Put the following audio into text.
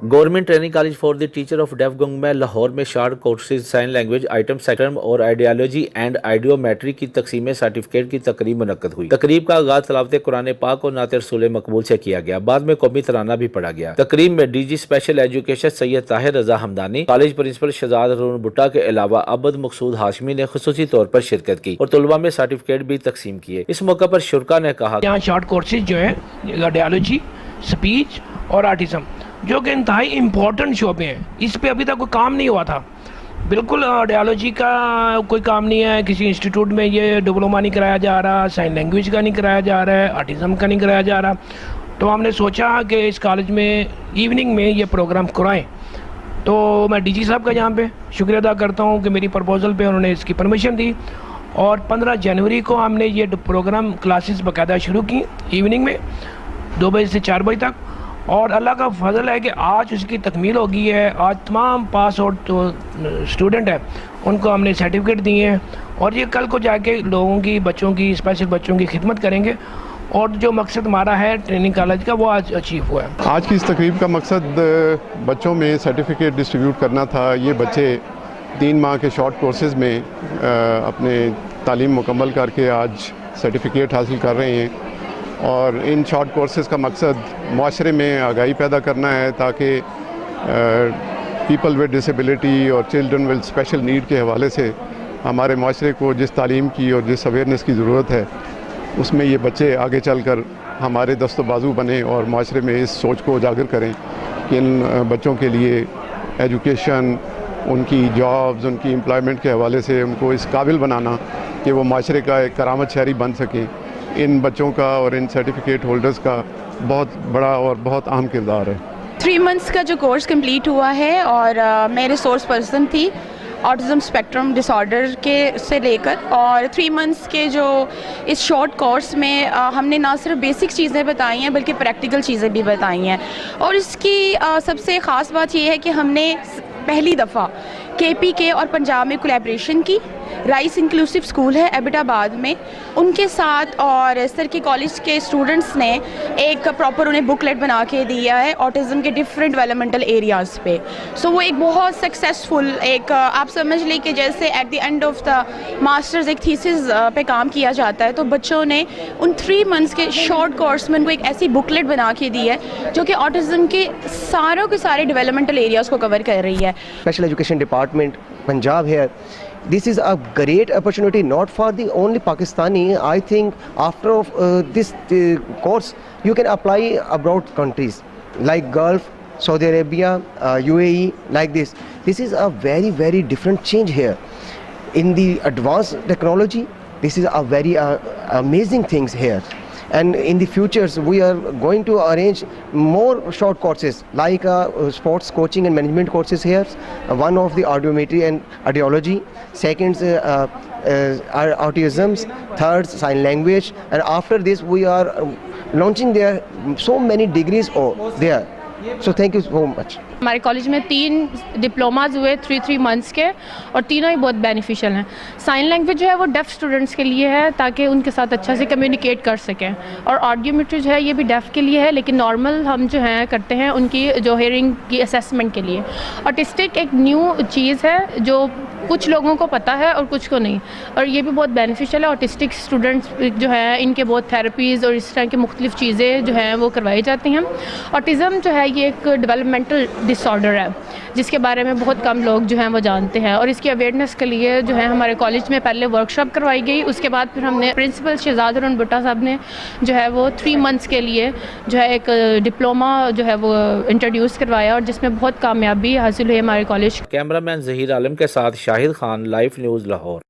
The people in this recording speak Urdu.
Government training college for the teacher of deaf گنگ میں لاہور میں short courses sign language item sector اور آئیڈیالوجی اینڈ آئیڈیومیٹری کی تقسیم سرٹیفکیٹ کی تقریب منعقد ہوئی۔ تقریب کا آغاز تلاوت قرآن پاک اور نعت رسول مقبول سے کیا گیا، بعد میں قومی ترانہ بھی پڑھا گیا۔ تقریب میں ڈی جی اسپیشل ایجوکیشن سید طاہر رضا ہمدانی، کالج پرنسپل شہزاد ہارون بھٹا کے علاوہ عبد مقصود ہاشمی نے خصوصی طور پر شرکت کی اور طلباء میں سرٹیفکیٹ بھی تقسیم کیے۔ اس موقع پر شرکا نے کہا یہاں شارٹ کورسز جو ہے آئیڈیالوجی، اسپیچ اور آرٹزم جو کہ انتہائی امپورٹنٹ شعبے ہیں، اس پہ ابھی تک کوئی کام نہیں ہوا تھا۔ بالکل آئیڈیالوجی کا کوئی کام نہیں ہے، کسی انسٹیٹیوٹ میں یہ ڈپلومہ نہیں کرایا جا رہا، سائن لینگویج کا نہیں کرایا جا رہا ہے، آرٹزم کا نہیں کرایا جا رہا۔ تو ہم نے سوچا کہ اس کالج میں ایوننگ میں یہ پروگرام کرائیں۔ تو میں ڈی جی صاحب کا یہاں پہ شکریہ ادا کرتا ہوں کہ میری پرپوزل پہ انہوں نے اس کی پرمیشن دی، اور 15 جنوری کو ہم نے یہ پروگرام کلاسز باقاعدہ شروع کی ایوننگ میں 2 بجے سے 4 بجے تک، اور اللہ کا فضل ہے کہ آج اس کی تکمیل ہو گئی ہے۔ آج تمام پاس آؤٹ اسٹوڈنٹ ہیں ان کو ہم نے سرٹیفکیٹ دیے ہیں، اور یہ کل کو جا کے لوگوں کی، بچوں کی، اسپیشل بچوں کی خدمت کریں گے، اور جو مقصد ہمارا ہے ٹریننگ کالج کا وہ آج اچیو ہوا ہے۔ آج کی اس تقریب کا مقصد بچوں میں سرٹیفکیٹ ڈسٹریبیوٹ کرنا تھا۔ یہ بچے 3 ماہ کے شارٹ کورسز میں اپنے تعلیم مکمل کر کے آج سرٹیفکیٹ حاصل کر رہے ہیں، اور ان شارٹ کورسز کا مقصد معاشرے میں آگاہی پیدا کرنا ہے تاکہ پیپل ود ڈسیبلٹی اور چلڈرن ود اسپیشل نیڈ کے حوالے سے ہمارے معاشرے کو جس تعلیم کی اور جس اویئرنیس کی ضرورت ہے اس میں یہ بچے آگے چل کر ہمارے دست و بازو بنیں اور معاشرے میں اس سوچ کو اجاگر کریں کہ ان بچوں کے لیے ایجوکیشن، ان کی جابز، ان کی امپلائمنٹ کے حوالے سے ان کو اس قابل بنانا کہ وہ معاشرے کا ایک کرامت شہری بن سکیں۔ ان بچوں کا اور ان سرٹیفکیٹ ہولڈرز کا بہت بڑا اور بہت اہم کردار ہے۔ 3 منتھس کا جو کورس کمپلیٹ ہوا ہے، اور میں ریسورس پرسن تھی آٹزم اسپیکٹرم ڈس آرڈر کے سے لے کر، اور 3 منتھس کے جو اس شارٹ کورس میں ہم نے نہ صرف بیسک چیزیں بتائی ہیں بلکہ پریکٹیکل چیزیں بھی بتائی ہیں، اور اس کی سب سے خاص بات یہ ہے کہ ہم نے پہلی دفعہ کے پی کے اور پنجاب میں کولیبریشن کی۔ رائس انکلوسو اسکول ہے ایبٹ آباد میں، ان کے ساتھ اور سر کے کالج کے اسٹوڈنٹس نے ایک پراپر انہیں بک لیٹ بنا کے دیا ہے آٹزم کے ڈفرینٹ ڈیولپمنٹل ایریاز پہ۔ سو وہ ایک بہت سکسیسفل، ایک آپ سمجھ لیں کہ جیسے at the end of the masters ایک تھیسس پہ کام کیا جاتا ہے، تو بچوں نے ان 3 منتھس کے شارٹ کورس میں ان کو ایک ایسی بک لیٹ بنا کے دی ہے جو کہ آٹزم کے سارے ڈیولپمنٹل ایریاز کو کور کر رہی ہے۔ Special Education Department, Punjab here. This is a great opportunity not for the only Pakistani. I think after this course you can apply abroad countries like Gulf, Saudi Arabia, UAE, like this. This is a very, very different change here. In the advanced technology, this is a very amazing things here. And in the futures, we are going to arrange more short courses like sports coaching and management courses here. One of the audiometry and audiology, second autism, third sign language, and after this we are launching there so many degrees there. So thank you so much. ہمارے کالج میں 3 ڈپلوماز ہوئے 3 منتھس کے، اور تینوں ہی بہت بینیفیشیل ہیں۔ سائن لینگویج جو ہے وہ ڈیف اسٹوڈنٹس کے لیے ہے تاکہ ان کے ساتھ اچھا سے کمیونیکیٹ کر سکیں، اور آڈیومیٹری جو ہے یہ بھی ڈیف کے لیے ہے، لیکن نارمل ہم جو ہیں کرتے ہیں ان کی جو ہیئرنگ کی اسیسمنٹ کے لیے۔ آٹسٹک ایک نیو چیز ہے جو کچھ لوگوں کو پتہ ہے اور کچھ کو نہیں، اور یہ بھی بہت بینیفیشیل ہے۔ آٹسٹک اسٹوڈنٹس جو ہیں ان کے بہت تھراپیز اور اس طرح کی مختلف چیزیں جو ہیں وہ کروائی جاتی ہیں۔ آٹزم جو ہے یہ ایک ڈیولپمنٹل ڈس آرڈر ہے جس کے بارے میں بہت کم لوگ جو ہیں وہ جانتے ہیں، اور اس کی اویئرنیس کے لیے جو ہے ہمارے کالج میں پہلے ورکشاپ کروائی گئی، اس کے بعد پھر ہم نے پرنسپل شہزاد ہارون بھٹا صاحب نے جو ہے وہ 3 منتھس کے لیے جو ہے ایک ڈپلومہ جو ہے وہ انٹروڈیوس کروایا، اور جس میں بہت کامیابی حاصل ہوئی ہمارے کالج۔ کیمرہ مین ظہیر عالم کے ساتھ شاہد خان، لائف نیوز لاہور۔